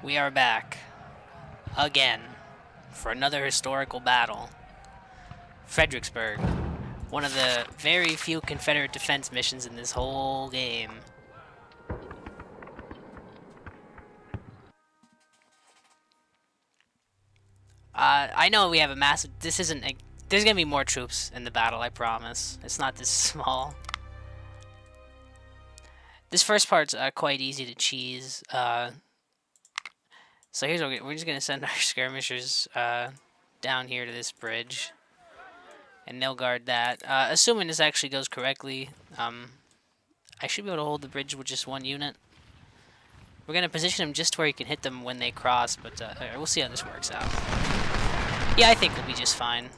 We are back. Again. For another historical battle. Fredericksburg. One of the very few Confederate defense missions in this whole game. I know we have a massive... This isn't... There's gonna be more troops in the battle, I promise. It's not this small. This first part's quite easy to cheese. So here's what we're just gonna send our skirmishers down here to this bridge, and they'll guard that. Assuming this actually goes correctly, I should be able to hold the bridge with just one unit. We're gonna position them just where you can hit them when they cross, but we'll see how this works out. Yeah, I think we'll be just fine.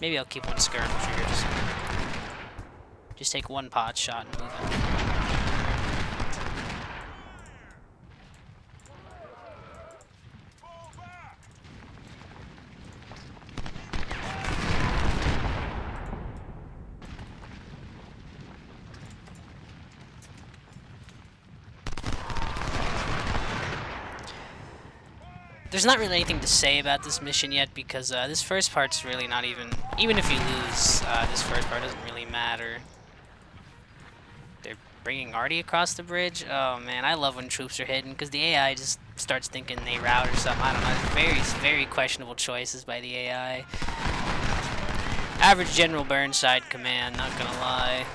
Maybe I'll keep one skirmisher here. Just take one pot shot and move it. There's not really anything to say about this mission yet because this first part's really not even if you lose, this first part doesn't really matter. They're bringing Artie across the bridge. Oh man, I love when troops are hidden because the AI just starts thinking they route or something. I don't know. It's very questionable choices by the AI. Average General Burnside command, not gonna lie.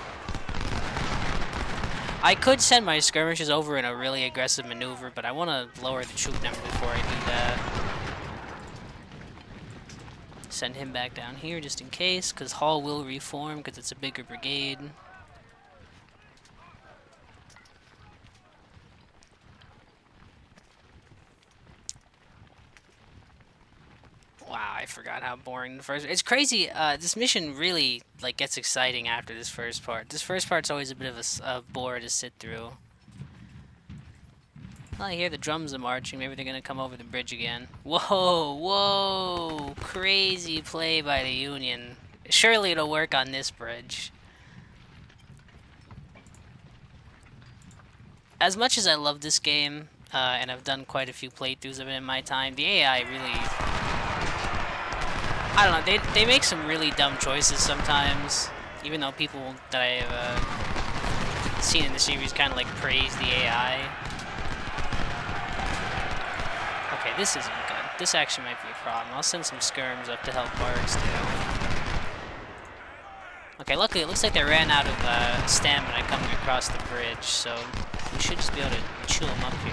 I could send my skirmishers over in a really aggressive maneuver, but I want to lower the troop number before I do that. Send him back down here just in case, because Hall will reform because it's a bigger brigade. Wow, I forgot how boring the first... It's crazy, this mission really, like, gets exciting after this first part. This first part's always a bit of a bore to sit through. Well, I hear the drums are marching. Maybe they're gonna come over the bridge again. Whoa, whoa! Crazy play by the Union. Surely it'll work on this bridge. As much as I love this game, and I've done quite a few playthroughs of it in my time, the AI really... I don't know, they make some really dumb choices sometimes, even though people that I have seen in the series kind of like praise the AI. Okay, this isn't good. This actually might be a problem. I'll send some skirms up to help Barksdale. Okay, luckily it looks like they ran out of stamina coming across the bridge, so we should just be able to chew them up here.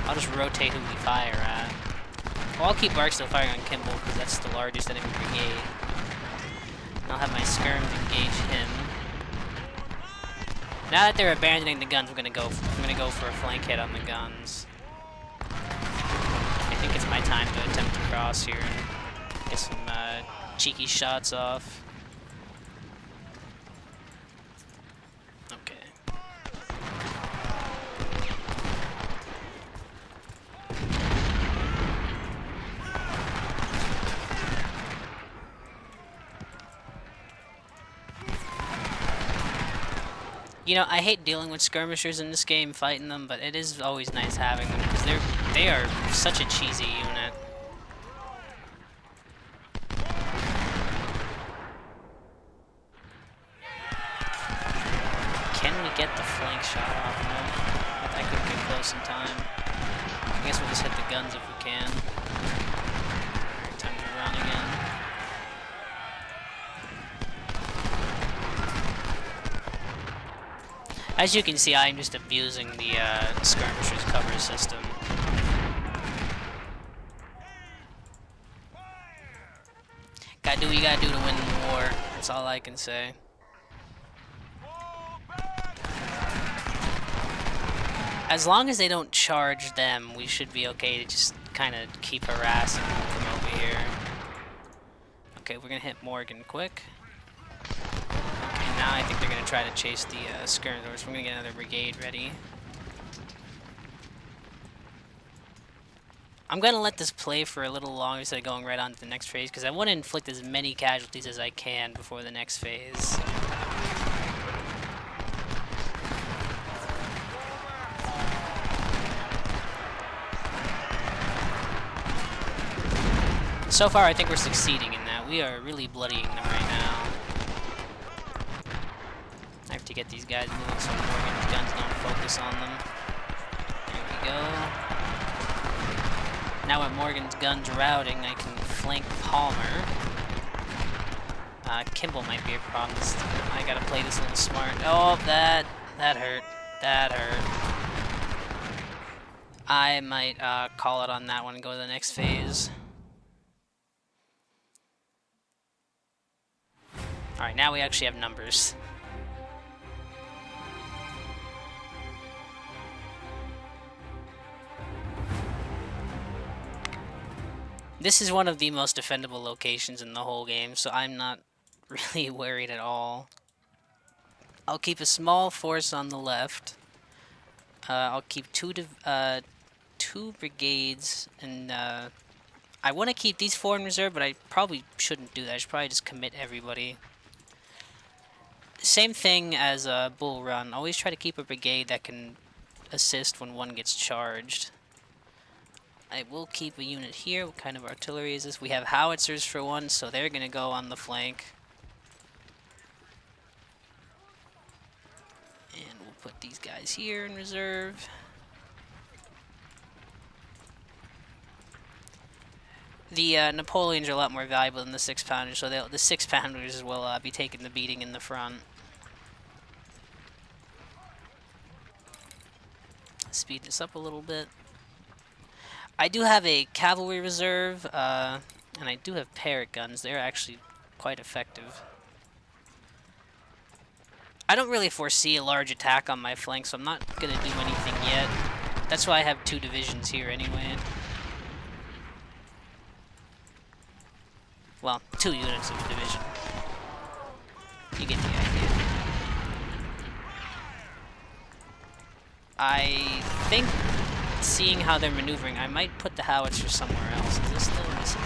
I'll just rotate who we fire at. Well, I'll keep Barksdale firing on Kimball because that's the largest enemy brigade. I'll have my skirms engage him. Now that they're abandoning the guns, I'm gonna go for a flank hit on the guns. I think it's my time to attempt to cross here and get some cheeky shots off. You know, I hate dealing with skirmishers in this game, fighting them, but it is always nice having them because they are such a cheesy unit. Can we get the flank shot off? No, I couldn't get close in time. I guess we'll just hit the guns if we can. Alright, time to run again. As you can see, I'm just abusing the skirmishers cover system. Gotta do what you gotta do to win the war. That's all I can say. As long as they don't charge them, we should be okay to just kind of keep harassing them from over here. Okay, we're gonna hit Morgan quick. Now I think they're going to try to chase the skirmishers. We're going to get another brigade ready. I'm going to let this play for a little longer instead of going right on to the next phase because I want to inflict as many casualties as I can before the next phase. So far, I think we're succeeding in that. We are really bloodying them right now. I have to get these guys moving so Morgan's guns don't focus on them. There we go. Now with Morgan's guns routing, I can flank Palmer. Kimball might be a problem. I gotta play this a little smart. Oh, that hurt. That hurt. I might call it on that one and go to the next phase. Alright, now we actually have numbers. This is one of the most defendable locations in the whole game, so I'm not really worried at all. I'll keep a small force on the left. I'll keep two brigades, and I want to keep these 4 in reserve, but I probably shouldn't do that. I should probably just commit everybody. Same thing as Bull Run. Always try to keep a brigade that can assist when one gets charged. I will keep a unit here. What kind of artillery is this? We have howitzers for one, so they're going to go on the flank. And we'll put these guys here in reserve. The Napoleons are a lot more valuable than the 6-pounders, so the 6-pounders will be taking the beating in the front. Speed this up a little bit. I do have a cavalry reserve, and I do have Parrott guns. They're actually quite effective. I don't really foresee a large attack on my flank, so I'm not going to do anything yet. That's why I have 2 divisions here anyway. Well, 2 units of a division. You get the idea. I think, seeing how they're maneuvering, I might put the howitzer somewhere else. Is this still missing?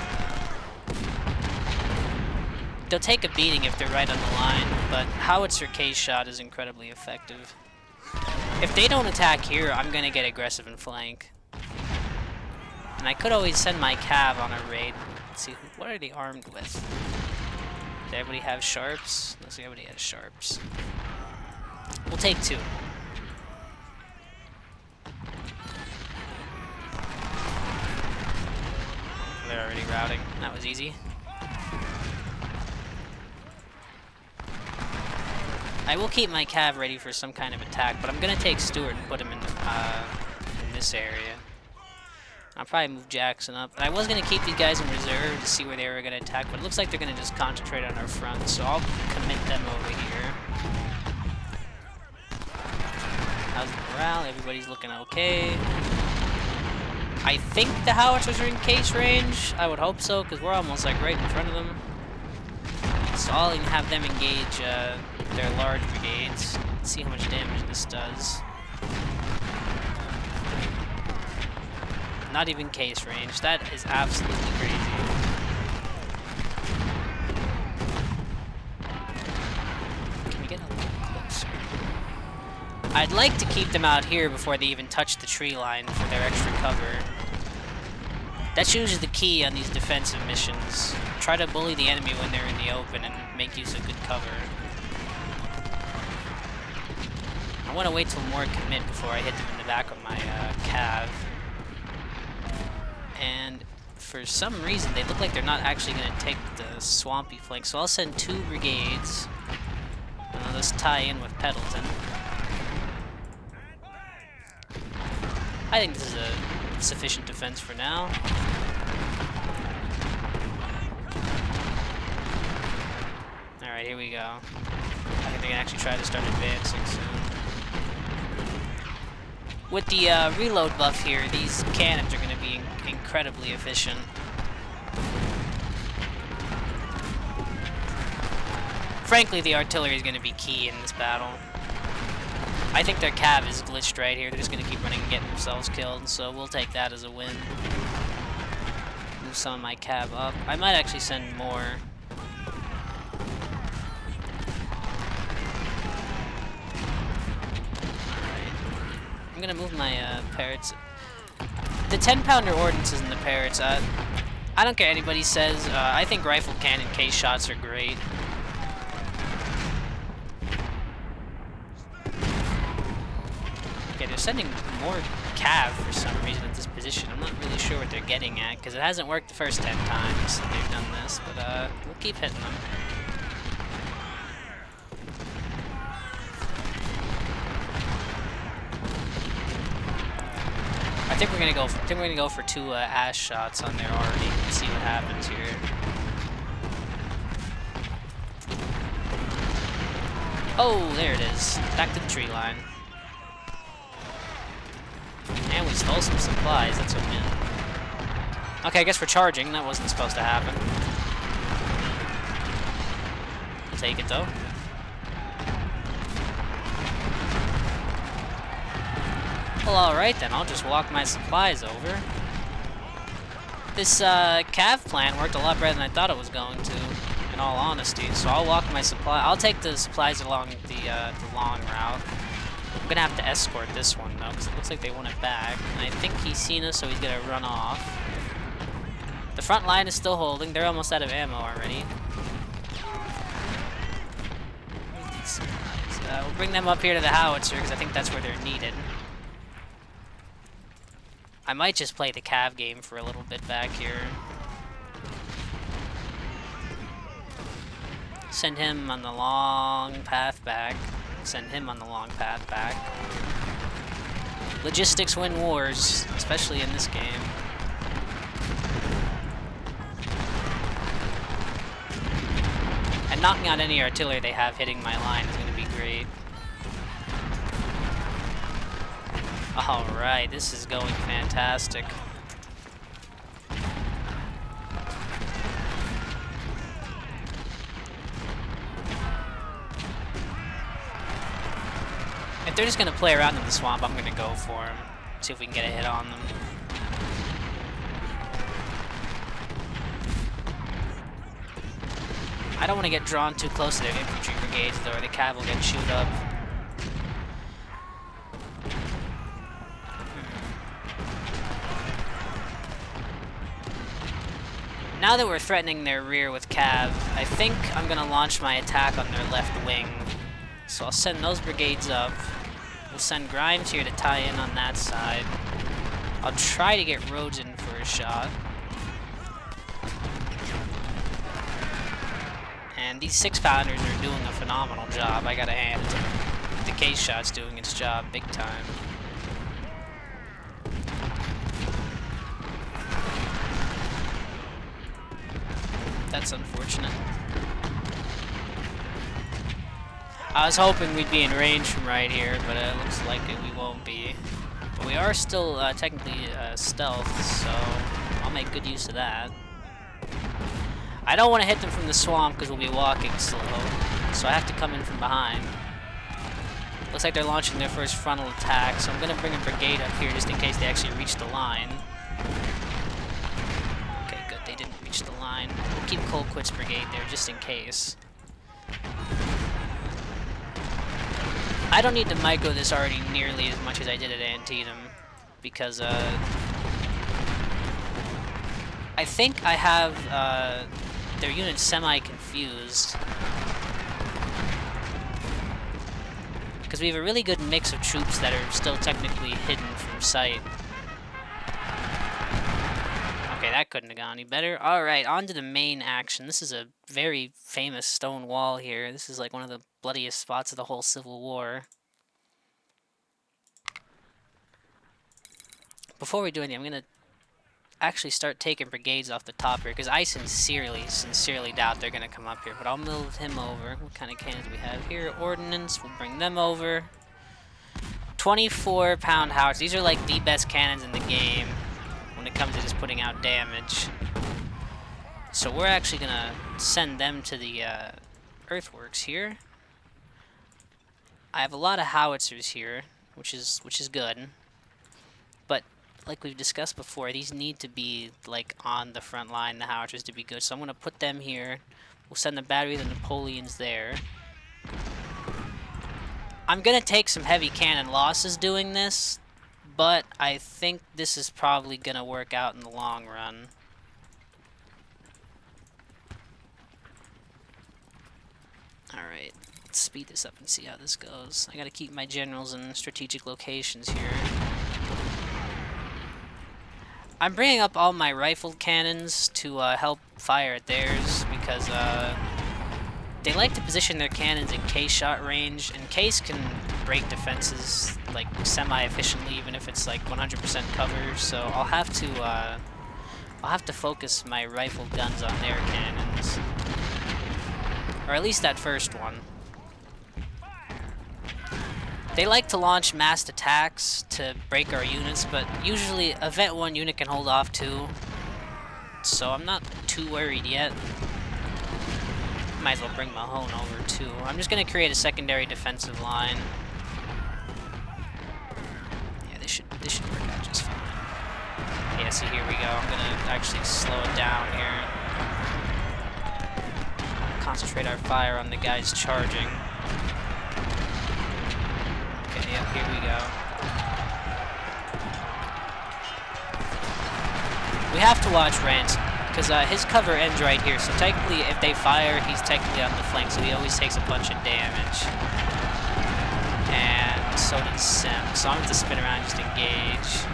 They'll take a beating if they're right on the line, but howitzer case shot is incredibly effective. If they don't attack here, I'm going to get aggressive and flank. And I could always send my cav on a raid. Let's see, what are they armed with? Does everybody have sharps? Looks like everybody has sharps. We'll take 2. They're already routing. That was easy. I will keep my cav ready for some kind of attack, but I'm going to take Stewart and put him in this area. I'll probably move Jackson up. I was going to keep these guys in reserve to see where they were going to attack, but it looks like they're going to just concentrate on our front, so I'll commit them over here. How's the morale? Everybody's looking okay. I think the howitzers are in case range. I would hope so, because we're almost like right in front of them. So I'll have them engage their large brigades. Let's see how much damage this does. Not even case range. That is absolutely crazy. Can we get a little closer? I'd like to keep them out here before they even touch the tree line for their extra cover. That's usually the key on these defensive missions. Try to bully the enemy when they're in the open and make use of good cover. I want to wait till more commit before I hit them in the back of my cav. And for some reason, they look like they're not actually going to take the swampy flank. So I'll send 2 brigades. And I'll just tie in with Pendleton. I think this is a sufficient defense for now. Alright, here we go. I think they can actually try to start advancing soon. With the reload buff here, these cannons are going to be incredibly efficient. Frankly, the artillery is going to be key in this battle. I think their cav is glitched right here. They're just going to keep running and getting themselves killed, so we'll take that as a win. Move some of my cav up. I might actually send more. I'm gonna move my Parrots. The 10-pounder ordnances in the Parrots, I don't care anybody says. I think rifle cannon case shots are great. Okay, they're sending more cav for some reason at this position. I'm not really sure what they're getting at, because it hasn't worked the first 10 times that they've done this, but we'll keep hitting them. I think we're gonna go for 2 ash shots on there already and see what happens here. Oh, there it is. Back to the tree line. And we stole some supplies, that's a win. Okay, I guess we're charging. That wasn't supposed to happen. I'll take it though. Well, alright then, I'll just walk my supplies over. This cav plan worked a lot better than I thought it was going to, in all honesty. So I'll walk my supply. I'll take the supplies along the long route. I'm gonna have to escort this one though, because it looks like they want it back. And I think he's seen us, so he's gonna run off. The front line is still holding. They're almost out of ammo already. We'll bring them up here to the howitzer, because I think that's where they're needed. I might just play the cav game for a little bit back here. Send him on the long path back. Send him on the long path back. Logistics win wars, especially in this game. And knocking out any artillery they have hitting my line is going to be great. Alright, this is going fantastic. If they're just going to play around in the swamp, I'm going to go for them. See if we can get a hit on them. I don't want to get drawn too close to their infantry brigades, though, or the cav will get chewed up. Now that we're threatening their rear with cav, I think I'm going to launch my attack on their left wing. So I'll send those brigades up. We'll send Grimes here to tie in on that side. I'll try to get Rhodes in for a shot. And these 6-pounders are doing a phenomenal job, I gotta hand it to them. The case shot's doing its job big time. That's unfortunate. I was hoping we'd be in range from right here, but it looks like we won't be. But we are still technically stealth, so I'll make good use of that. I don't want to hit them from the swamp because we'll be walking slow, so I have to come in from behind. Looks like they're launching their first frontal attack, so I'm going to bring a brigade up here just in case they actually reach the line. Okay, good, they didn't reach the line. We'll keep Colquitt's brigade there just in case. I don't need to micro this already nearly as much as I did at Antietam, because I think I have their units semi-confused. Because we have a really good mix of troops that are still technically hidden from sight. Okay, that couldn't have gone any better. Alright, on to the main action. This is a very famous stone wall here. This is like one of the bloodiest spots of the whole Civil War. Before we do anything, I'm going to actually start taking brigades off the top here, because I sincerely doubt they're going to come up here. But I'll move him over. What kind of cannons do we have here? Ordnance, we'll bring them over. 24-pound howitzers. These are like the best cannons in the game when it comes to just putting out damage. So we're actually going to send them to the earthworks here. I have a lot of howitzers here, which is good. But like we've discussed before, these need to be like on the front line, the howitzers, to be good. So I'm going to put them here. We'll send the battery of the Napoleons there. I'm going to take some heavy cannon losses doing this, but I think this is probably going to work out in the long run. Alright, let's speed this up and see how this goes. I gotta keep my generals in strategic locations here. I'm bringing up all my rifled cannons to help fire at theirs because they like to position their cannons in case shot range, and case can break defenses like semi-efficiently even if it's like 100% cover, so I'll have to focus my rifled guns on their cannons. Or at least that first one. They like to launch massed attacks to break our units, but usually a Vet 1 unit can hold off too. So I'm not too worried yet. Might as well bring Mahone over too. I'm just gonna create a secondary defensive line. Yeah, this should work out just fine. Yeah, see, here we go. I'm gonna actually slow it down here. Concentrate our fire on the guys charging. Okay, yep, here we go. We have to watch Ransom, because his cover ends right here, so technically if they fire, he's technically on the flank, so he always takes a bunch of damage. And so does Sim, so I'm going to spin around and just engage.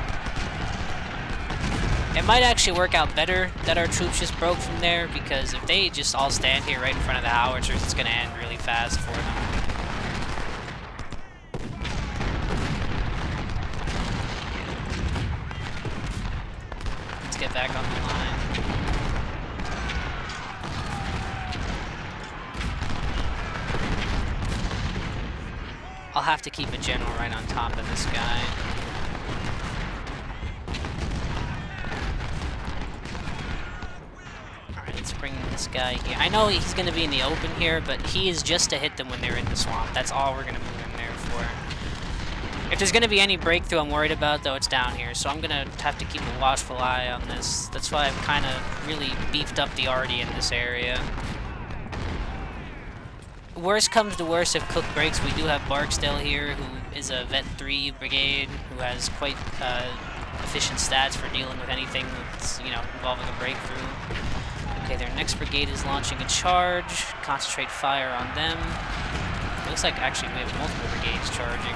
It might actually work out better that our troops just broke from there, because if they just all stand here right in front of the howitzers, it's going to end really fast for them. Let's get back on the line. I'll have to keep a general right on top of this guy. Let's bring this guy here. I know he's going to be in the open here, but he is just to hit them when they're in the swamp. That's all we're going to move him there for. If there's going to be any breakthrough I'm worried about, though, it's down here. So I'm going to have to keep a watchful eye on this. That's why I've kind of really beefed up the arty in this area. Worst comes to worst, if Cook breaks, we do have Barksdale here, who is a Vet 3 brigade, who has quite efficient stats for dealing with anything that's, you know, involving a breakthrough. Okay, their next brigade is launching a charge. Concentrate fire on them. It looks like actually we have multiple brigades charging.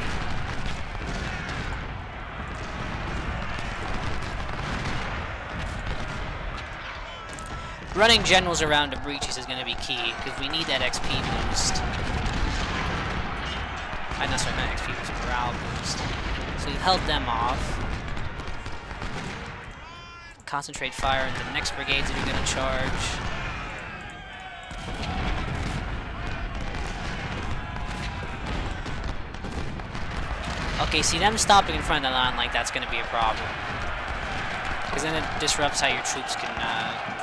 Running generals around to breaches is going to be key, because we need that XP boost. I'm not sorry, not XP boost, morale boost. So we've held them off. Concentrate fire on the next brigades that are going to charge. Okay, see, them stopping in front of the line like that's going to be a problem. Because then it disrupts how your troops can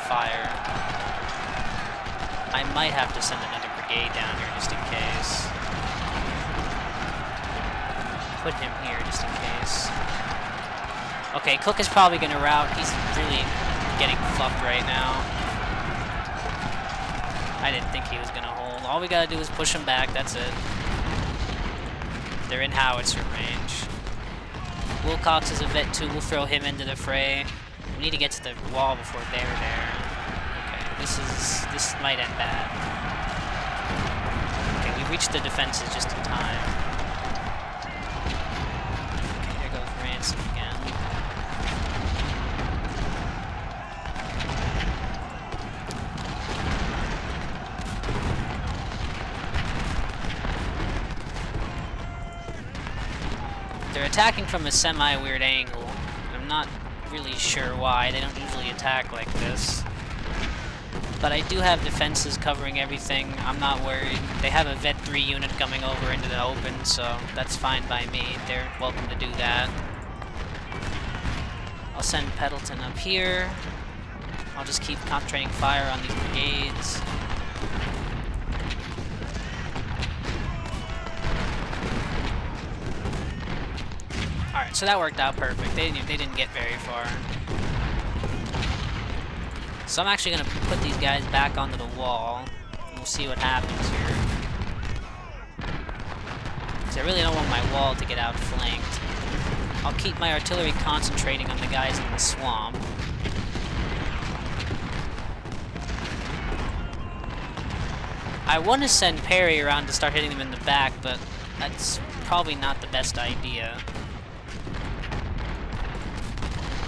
fire. I might have to send another brigade down here just in case. Put him here just in case. Okay, Cook is probably going to rout. He's really getting fucked right now. I didn't think he was going to hold. All we got to do is push him back. That's it. They're in howitzer range. Wilcox is a Vet 2. We'll throw him into the fray. We need to get to the wall before they're there. Okay, this might end bad. Okay, we reached the defenses just in time. Okay, there goes Ransom again. They're attacking from a semi-weird angle. I'm not really sure why. They don't usually attack like this. But I do have defenses covering everything. I'm not worried. They have a Vet 3 unit coming over into the open, so that's fine by me. They're welcome to do that. I'll send Pendleton up here. I'll just keep concentrating fire on these brigades. Alright, so that worked out perfect. They didn't get very far. So I'm actually going to put these guys back onto the wall. And we'll see what happens here. Because I really don't want my wall to get outflanked. I'll keep my artillery concentrating on the guys in the swamp. I want to send Perry around to start hitting them in the back, but that's probably not the best idea.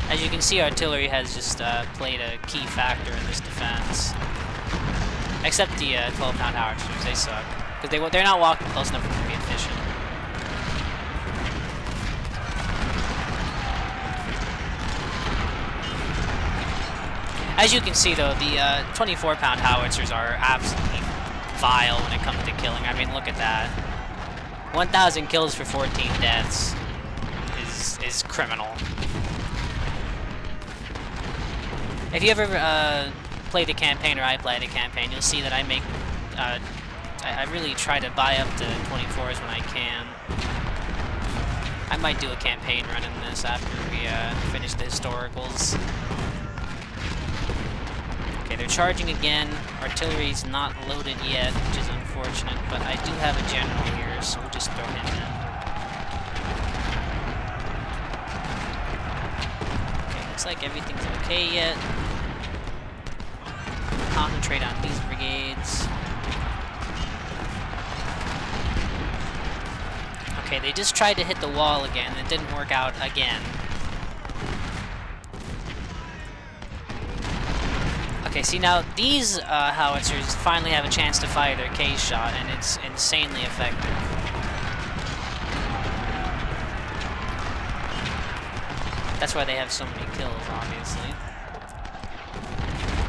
As you can see, artillery has just played a key factor in this defense. Except the 12-pound howitzers, they suck. Because they're not walking close enough for them to be efficient. As you can see, though, the 24-pound howitzers are absolutely vile when it comes to killing. I mean, look at that. 1,000 kills for 14 deaths is criminal. If you ever play the campaign, or I play the campaign, you'll see that I make... I really try to buy up the 24s when I can. I might do a campaign run in this after we finish the historicals. Okay, they're charging again. Artillery's not loaded yet, which is unfortunate, but I do have a general here, so we'll just throw him in. Okay, looks like everything's okay yet. Concentrate on these brigades. Okay, they just tried to hit the wall again. It didn't work out again. Okay, see now these howitzers finally have a chance to fire their case shot, and it's insanely effective. That's why they have so many kills, obviously.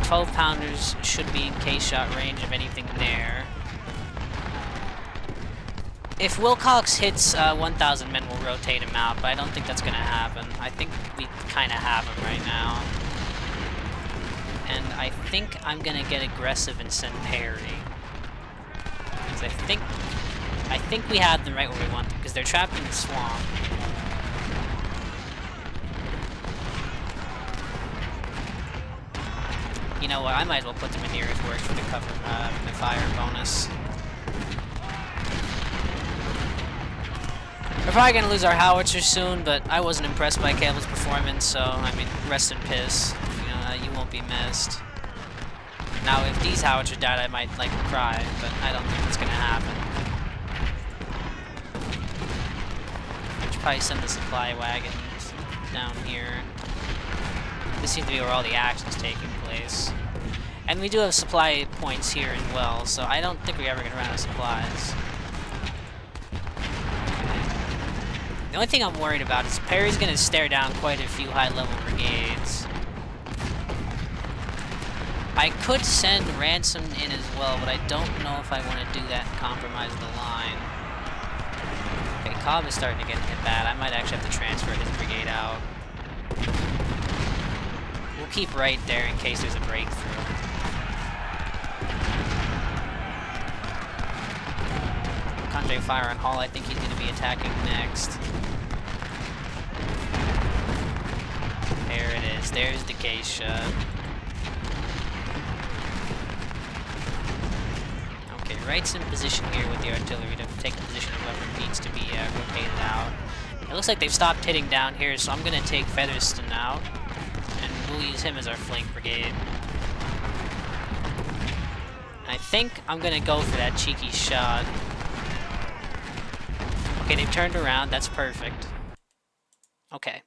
12-pounders should be in case shot range of anything there. If Wilcox hits 1,000 men, we'll rotate him out, but I don't think that's going to happen. I think we kind of have him right now. And I think I'm going to get aggressive and send Perry. Because I think we have them right where we want them, because they're trapped in the swamp. You know what, I might as well put them in here if it works for the cover, the fire bonus. We're probably going to lose our howitzers soon, but I wasn't impressed by Cable's performance, so, I mean, rest in piss. You know, you won't be missed. Now, if these howitzers died, I might, like, cry, but I don't think that's going to happen. I should probably send the supply wagons down here. This seems to be where all the action's taking place. And we do have supply points here as well, so I don't think we're ever going to run out of supplies. The only thing I'm worried about is Perry's going to stare down quite a few high-level brigades. I could send Ransom in as well, but I don't know if I want to do that and compromise the line. Okay, Cobb is starting to get hit bad. I might actually have to transfer his brigade out. We'll keep right there in case there's a breakthrough. Concentrate fire on Hall. I think he's going to be attacking next. There it is. There's the case shot. Okay, Wright's in position here with the artillery to take the position of whoever needs to be rotated out. It looks like they've stopped hitting down here, so I'm going to take Featherston out. And we'll use him as our flank brigade. I think I'm going to go for that cheeky shot. Okay, they've turned around. That's perfect. Okay.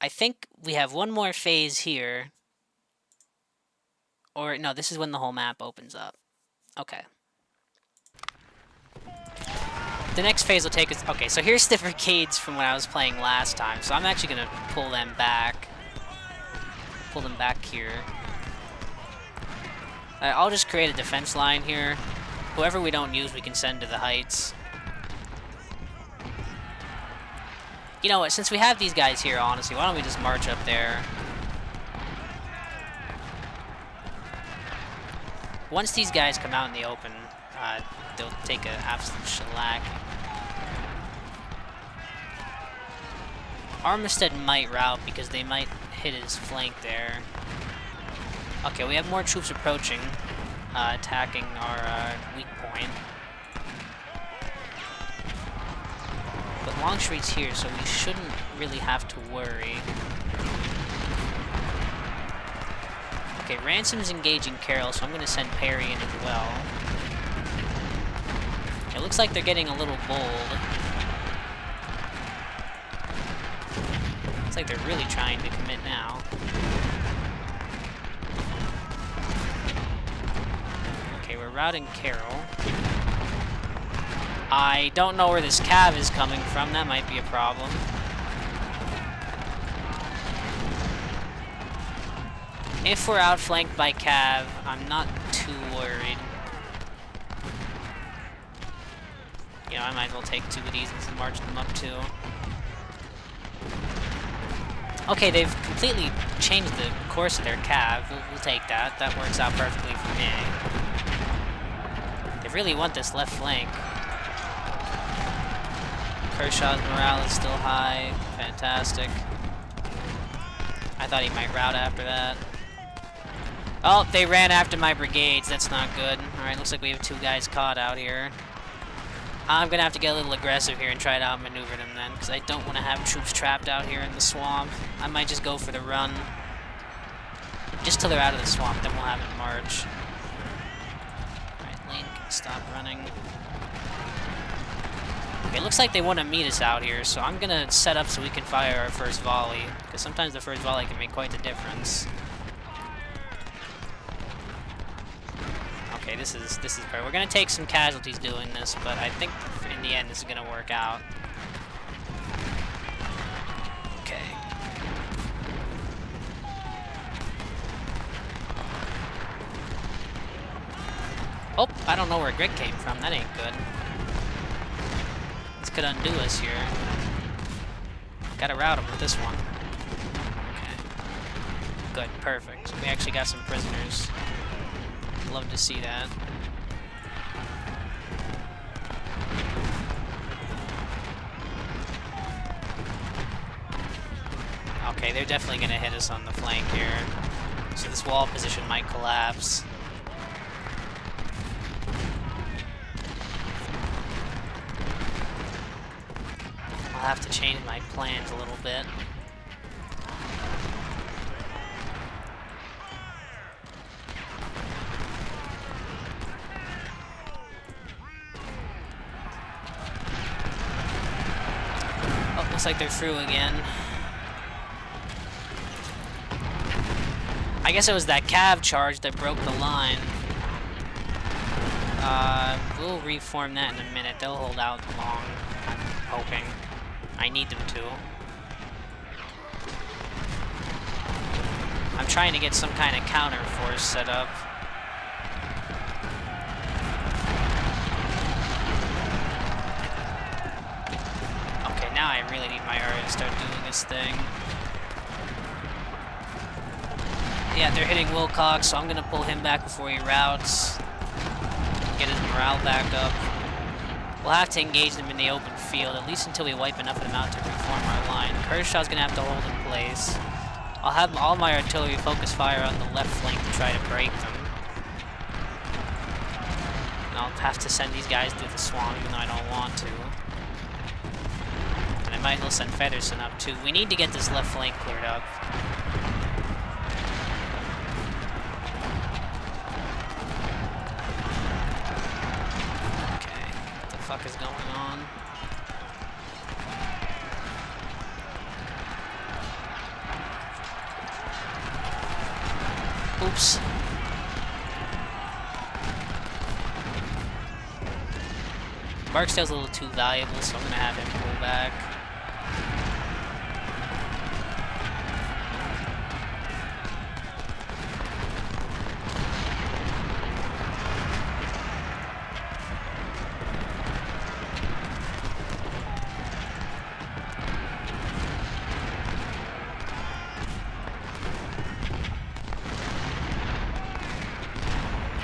I think we have one more phase here. Or, no, this is when the whole map opens up. Okay. The next phase will take us... Okay, so here's the brigades from when I was playing last time. So I'm actually going to pull them back. Pull them back here. I'll just create a defense line here. Whoever we don't use, we can send to the heights. You know what, since we have these guys here, honestly, why don't we just march up there? Once these guys come out in the open, they'll take an absolute shellac. Armistead might rout because they might hit his flank there. Okay, we have more troops approaching, attacking our weak point. But Longstreet's here, so we shouldn't really have to worry. Okay, Ransom's engaging Carol, so I'm gonna send Perry in as well. It looks like they're getting a little bold. Looks like they're really trying to commit now. Okay, we're routing Carol. I don't know where this cav is coming from. That might be a problem. If we're outflanked by cav, I'm not too worried. You know, I might as well take 2 of these and march them up too. Okay, they've completely changed the course of their cav. We'll take that. That works out perfectly for me. They really want this left flank. Kershaw's morale is still high. Fantastic. I thought he might rout after that. Oh, they ran after my brigades. That's not good. Alright, looks like we have 2 guys caught out here. I'm gonna have to get a little aggressive here and try to outmaneuver them then, because I don't want to have troops trapped out here in the swamp. I might just go for the run. Just till they're out of the swamp, then we'll have them march. Alright, Lane can stop running. Okay, looks like they want to meet us out here, so I'm gonna set up so we can fire our first volley, because sometimes the first volley can make quite the difference. Okay, this is great. We're gonna take some casualties doing this, but I think in the end this is gonna work out. Okay. Oh, I don't know where Greg came from. That ain't good. This could undo us here. Gotta rout him with this one. Okay. Good, perfect. We actually got some prisoners. Love to see that. Okay, they're definitely gonna hit us on the flank here. So this wall position might collapse. I'll have to change my plans a little bit. Looks like they're through again. I guess it was that cav charge that broke the line. We'll reform that in a minute. They'll hold out long, I'm hoping. I need them to. I'm trying to get some kind of counter force set up. Now I really need my army to start doing this thing. Yeah, they're hitting Wilcox, so I'm gonna pull him back before he routs. Get his morale back up. We'll have to engage them in the open field, at least until we wipe enough of them out to reform our line. Kershaw's gonna have to hold in place. I'll have all my artillery focus fire on the left flank to try to break them. And I'll have to send these guys through the swamp, even though I don't want to. I might as well send Featherson up too. We need to get this left flank cleared up. Okay, what the fuck is going on? Oops. Barksdale's a little too valuable, so I'm gonna have him pull back.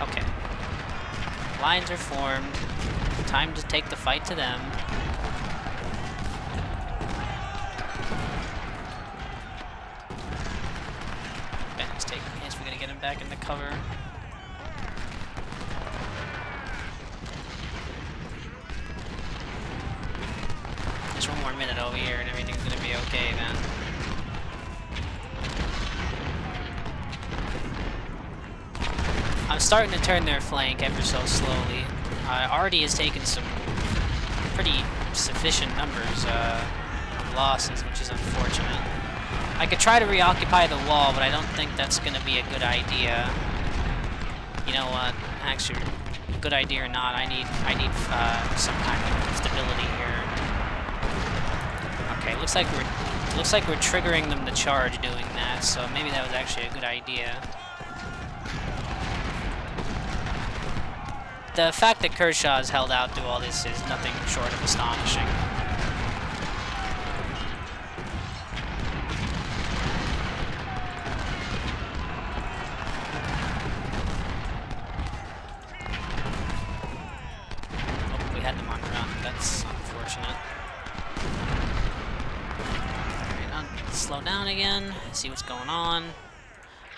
Okay. Lines are formed. Time to take the fight to them. Bennett's taking hits. We gotta get him back into cover. Just one more minute over here and everything's gonna be okay then. I'm starting to turn their flank ever so slowly. Artie has taken some pretty sufficient numbers of losses, which is unfortunate. I could try to reoccupy the wall, but I don't think that's going to be a good idea. You know what? Actually, good idea or not, I need some kind of stability here. Okay, looks like we're triggering them to charge doing that, so maybe that was actually a good idea. The fact that Kershaw's held out through all this is nothing short of astonishing. Oh, we had them on run. That's unfortunate. Alright, I'll slow down again, see what's going on.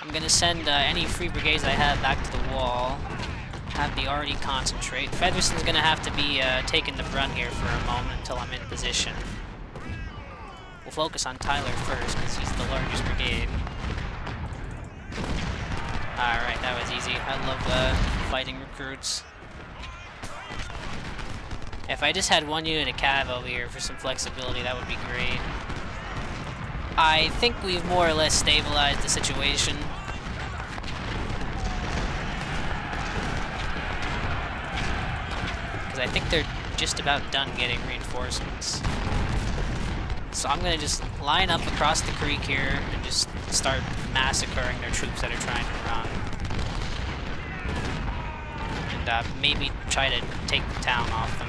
I'm gonna send any free brigades I have back to the wall. Have the Artie concentrate. Featherston's gonna have to be taking the brunt here for a moment until I'm in position. We'll focus on Tyler first because he's the largest brigade. Alright, that was easy. I love fighting recruits. If I just had one unit of cav over here for some flexibility, that would be great. I think we've more or less stabilized the situation. I think they're just about done getting reinforcements. So I'm gonna just line up across the creek here and just start massacring their troops that are trying to run. And maybe try to take the town off them.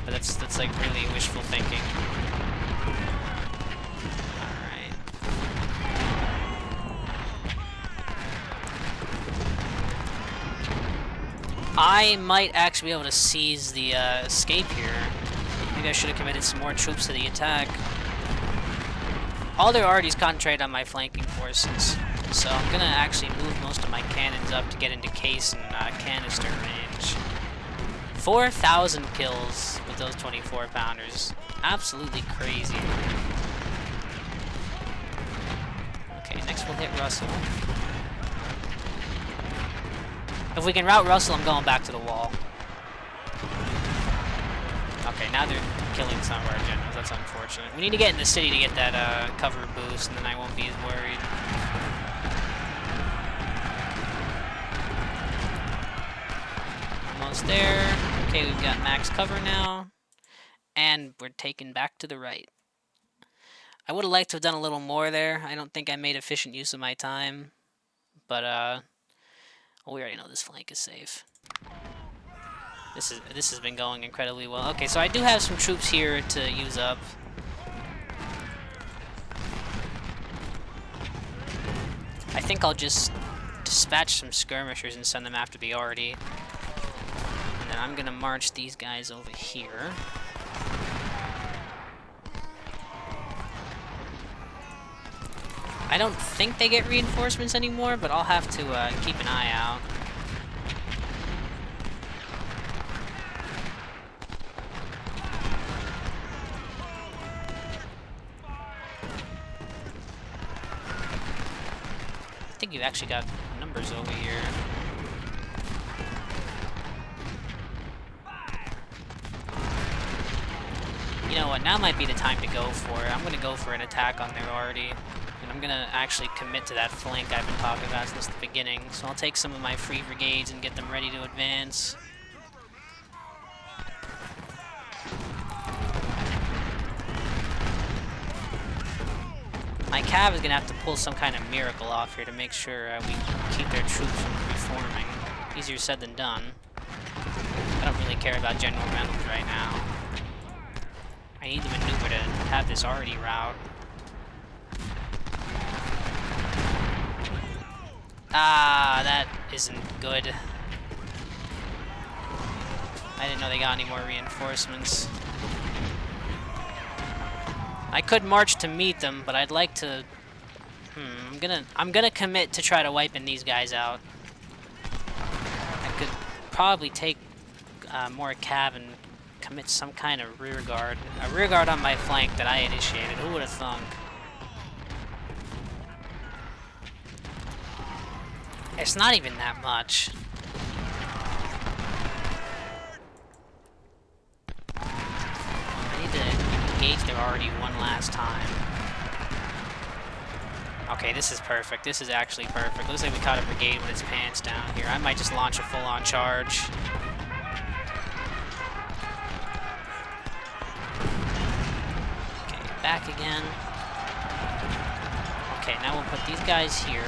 But that's like really wishful thinking. I might actually be able to seize the escape here. Maybe I should have committed some more troops to the attack. All their Artie's concentrated on my flanking forces, so I'm gonna actually move most of my cannons up to get into case and canister range. 4,000 kills with those 24-pounders. Absolutely crazy. Okay, next we'll hit Russell. If we can rout Russell, I'm going back to the wall. Okay, now they're killing some of our generals. That's unfortunate. We need to get in the city to get that cover boost, and then I won't be as worried. Almost there. Okay, we've got max cover now. And we're taken back to the right. I would have liked to have done a little more there. I don't think I made efficient use of my time. But, well, we already know this flank is safe. This has been going incredibly well. Okay, so I do have some troops here to use up. I think I'll just dispatch some skirmishers and send them after the Artie. And then I'm gonna march these guys over here. I don't think they get reinforcements anymore, but I'll have to keep an eye out. I think you've actually got numbers over here. You know what, now might be the time to go for it. I'm going to go for an attack on their Artie. And I'm going to actually commit to that flank I've been talking about since the beginning. So I'll take some of my free brigades and get them ready to advance. My cav is going to have to pull some kind of miracle off here to make sure we keep their troops from reforming. Easier said than done. I don't really care about General Reynolds right now. I need the maneuver to have this Artie route. Ah, that isn't good. I didn't know they got any more reinforcements. I could march to meet them, but I'd like to... I'm gonna commit to try to wiping these guys out. I could probably take more cav and commit some kind of rear guard. A rear guard on my flank that I initiated. Who would have thunk? It's not even that much. I need to engage them already one last time. Okay, this is perfect. This is actually perfect. Looks like we caught a brigade with its pants down here. I might just launch a full-on charge. Okay, back again. Okay, now we'll put these guys here.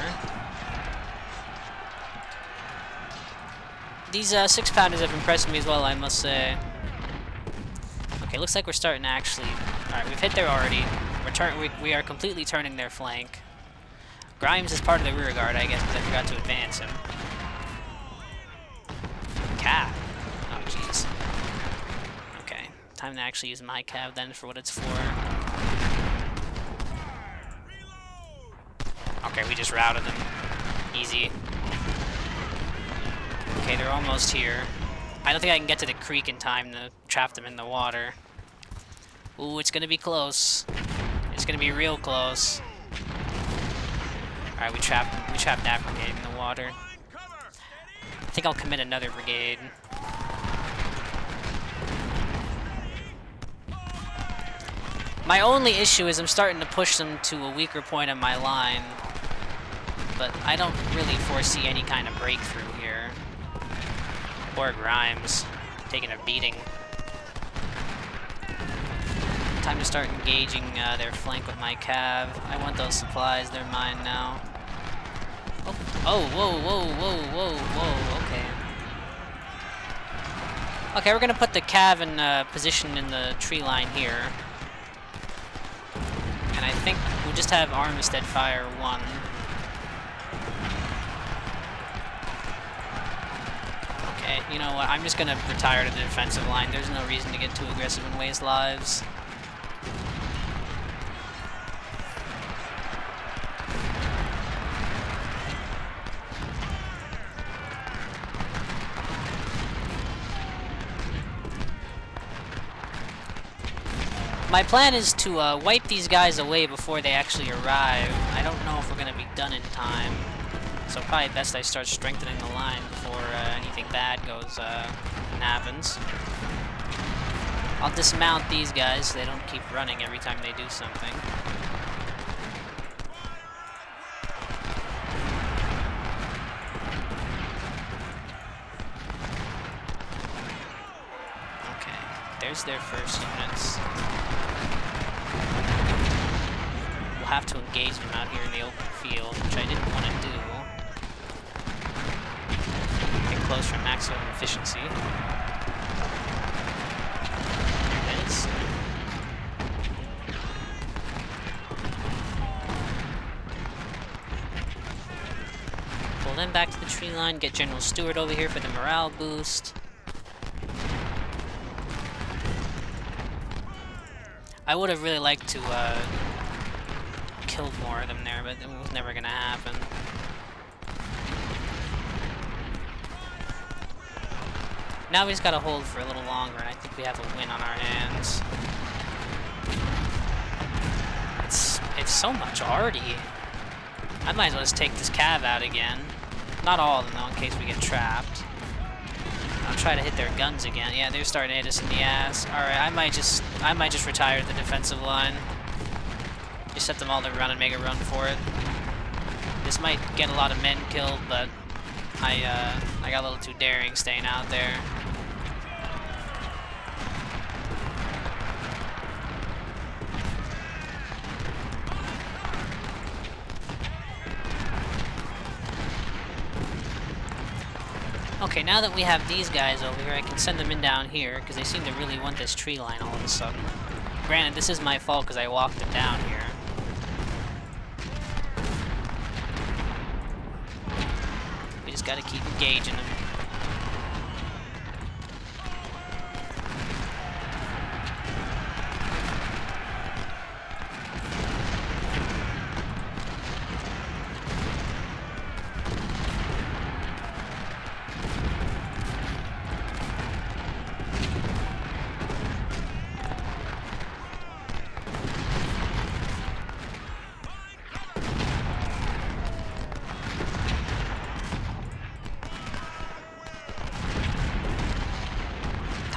These 6-pounders have impressed me as well, I must say. Okay, looks like we're starting to actually... Alright, we've hit there already. We are completely turning their flank. Grimes is part of the rear guard, I guess, because I forgot to advance him. Cav. Oh, jeez. Okay, time to actually use my cav then for what it's for. Okay, we just routed them. Easy. Okay, they're almost here. I don't think I can get to the creek in time to trap them in the water. Ooh, it's gonna be close. It's gonna be real close. Alright, we trapped that brigade in the water. I think I'll commit another brigade. My only issue is I'm starting to push them to a weaker point on my line. But I don't really foresee any kind of breakthrough here. Poor Grimes, taking a beating. Time to start engaging their flank with my cav. I want those supplies, they're mine now. Oh, whoa, whoa, whoa, whoa, whoa, okay. Okay, we're gonna put the cav in position in the tree line here. And I think we'll just have Armistead fire 1. Okay, you know what, I'm just gonna retire to the defensive line. There's no reason to get too aggressive and waste lives. My plan is to wipe these guys away before they actually arrive. I don't know if we're going to be done in time. So probably best I start strengthening the line before anything bad happens. I'll dismount these guys so they don't keep running every time they do something. Okay, there's their first units. We'll have to engage them out here in the open field, which I didn't want to do. Get close for maximum efficiency. There it is. Pull them back to the tree line, get General Stewart over here for the morale boost. I would have really liked to killed more of them there, but it was never gonna happen. Now we just gotta hold for a little longer, and I think we have a win on our hands. It's so much already. I might as well just take this cav out again. Not all of them though, in case we get trapped. I'll try to hit their guns again. Yeah, they're starting to hit us in the ass. Alright, I might just retire to the defensive line. Just set them all to run and make a run for it. This might get a lot of men killed, but I got a little too daring staying out there. Okay, now that we have these guys over here, I can send them in down here, because they seem to really want this tree line all of a sudden. Granted, this is my fault because I walked them down here. We just gotta keep engaging them.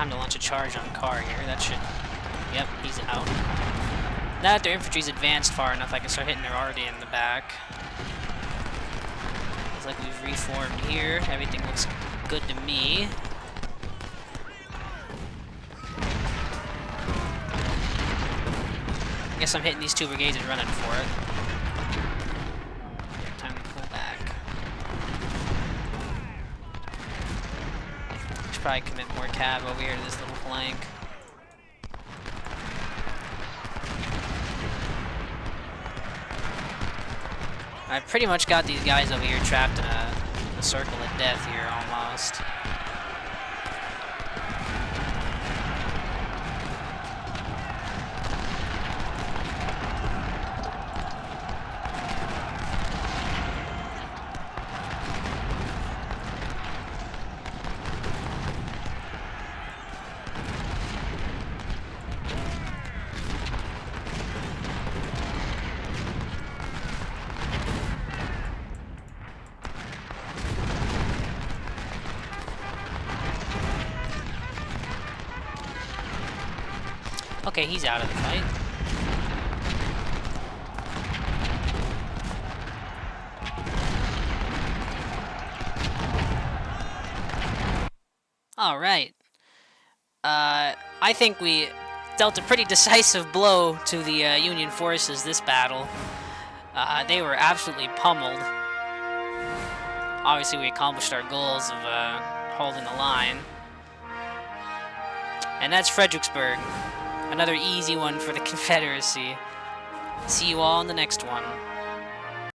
time to launch a charge on Car here. That should... Yep, he's out. Now that their infantry's advanced far enough, I can start hitting their arty in the back. Looks like we've reformed here. Everything looks good to me. I guess I'm hitting these 2 brigades and running for it. Time to pull back. Should probably commit more cav over here to this little flank. I've pretty much got these guys over here trapped in a circle of death here, almost. Okay, he's out of the fight. Alright. I think we dealt a pretty decisive blow to the Union forces this battle. They were absolutely pummeled. Obviously, we accomplished our goals of holding the line. And that's Fredericksburg. Another easy one for the Confederacy. See you all in the next one.